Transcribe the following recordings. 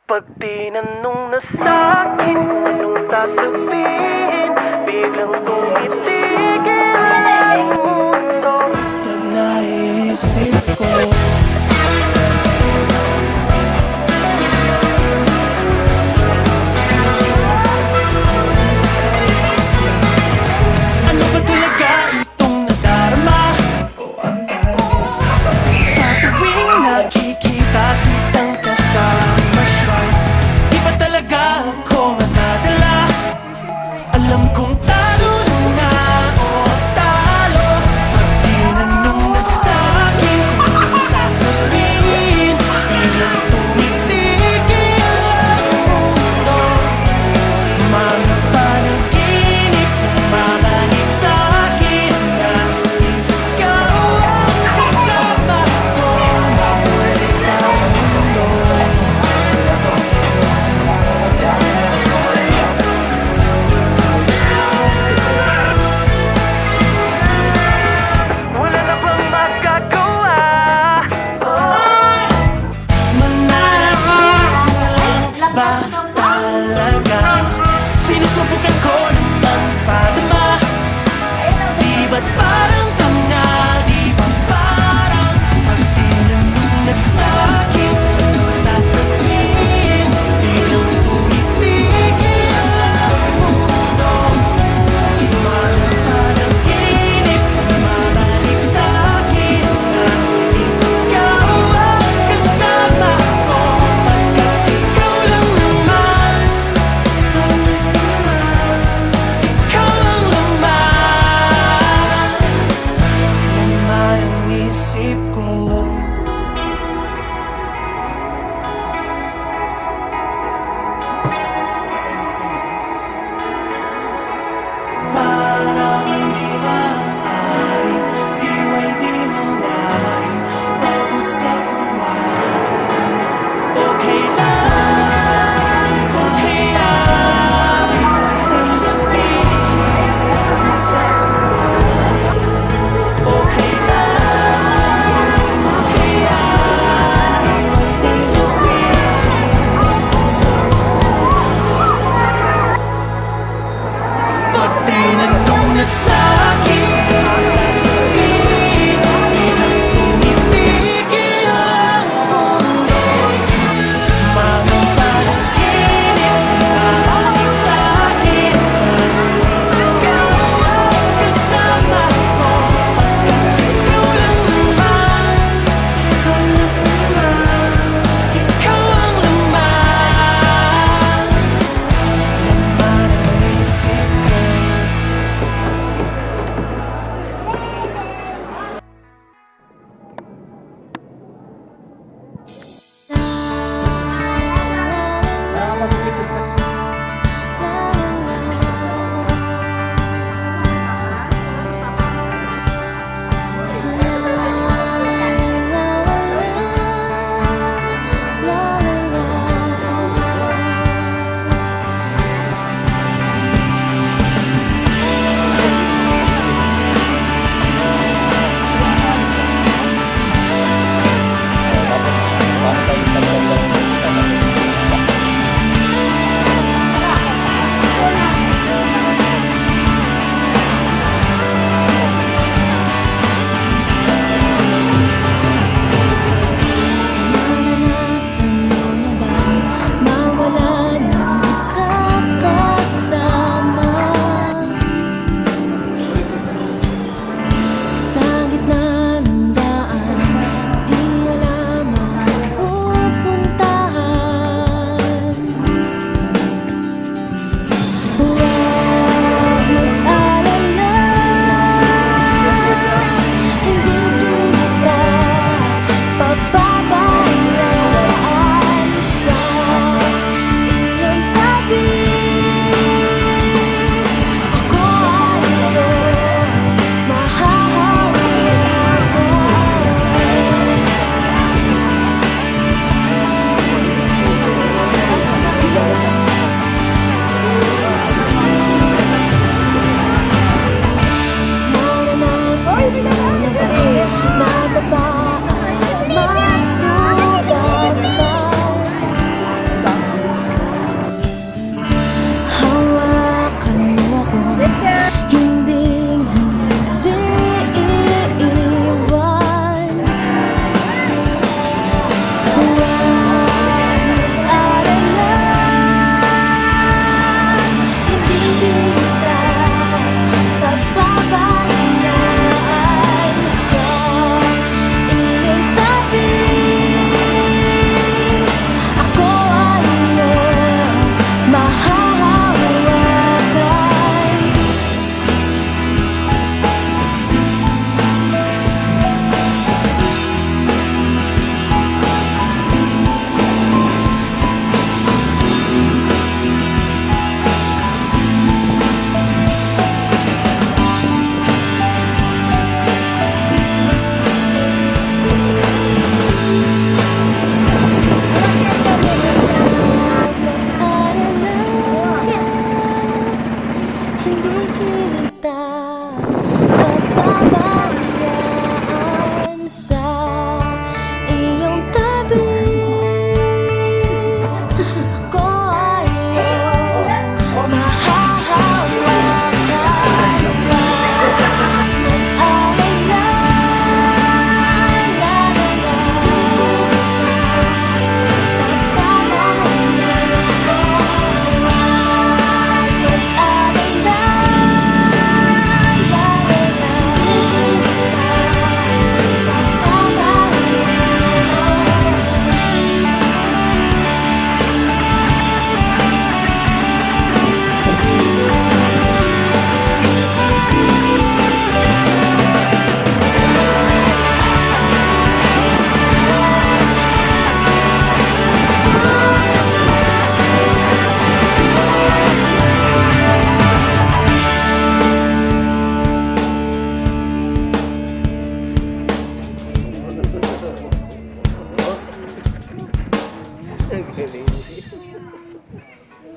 Pag tinanong na sa'kin kung anong sasabihin, biglang tumitigil ang mundo. Pag naiisip ko, ano ba talaga itong nadarama? Sa tuwing nakikita kitang kasama siya, di ba talaga ako madadala? Alam kong talo na nga o talo. Pag tinanong na sa'kin kung anong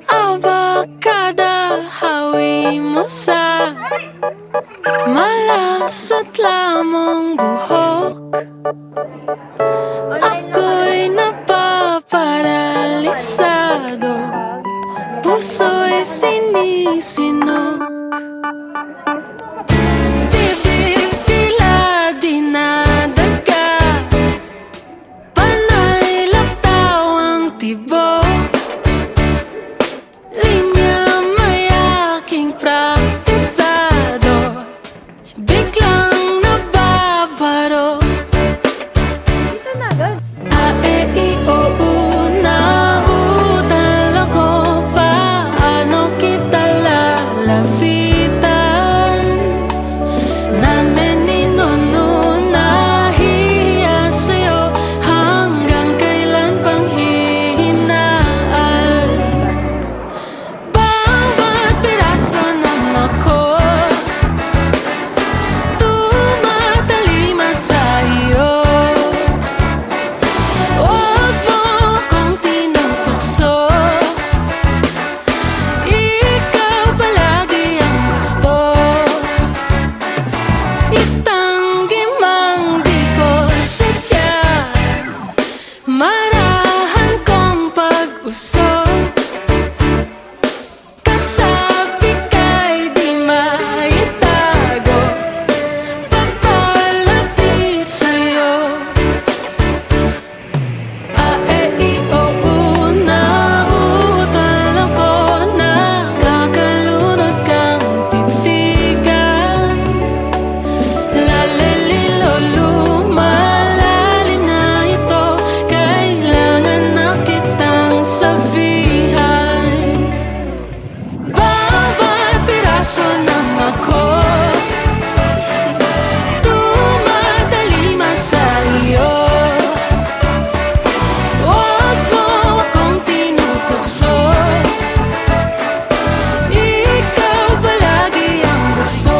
Abakada, hawi mo sa malasot lamang buhok. Ako'y napaparalisado, puso'y sinisinok. Bibig tila dinadaga, panay laktaw ang tibok. Linya may aking praktisado, biglang nababaro. Nauutal ako, paano kita lalapitan? Naninino nahiya sa'yo, hanggang kailan pang hihinaan? Bawat piraso ng ako tumatalima sa iyo. Huwag mo akong tinutokso, ikaw palagi ang gusto. Itanggi mang di ko sadya, marahan kong pag-usok. Kasabi ka'y di maitago, papalapit sa'yo. Nauutal ako, nakakalunod kang titigan. Lalililo, lumalalim na ito, kailangan na kitang sabihan. Bawat piraso ng ako tumatalima sa iyo. Huwag mo akong tinutokso, ikaw palagi ang gusto.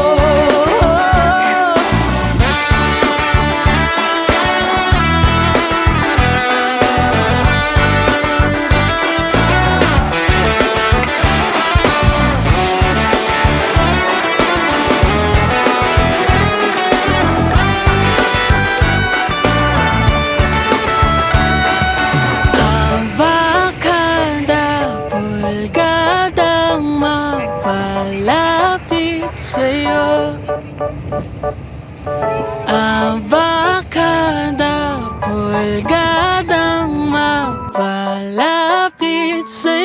Abakada, pulgadang mapalapit sa'yo. Abakada, pulgadang mapalapit sa'yo.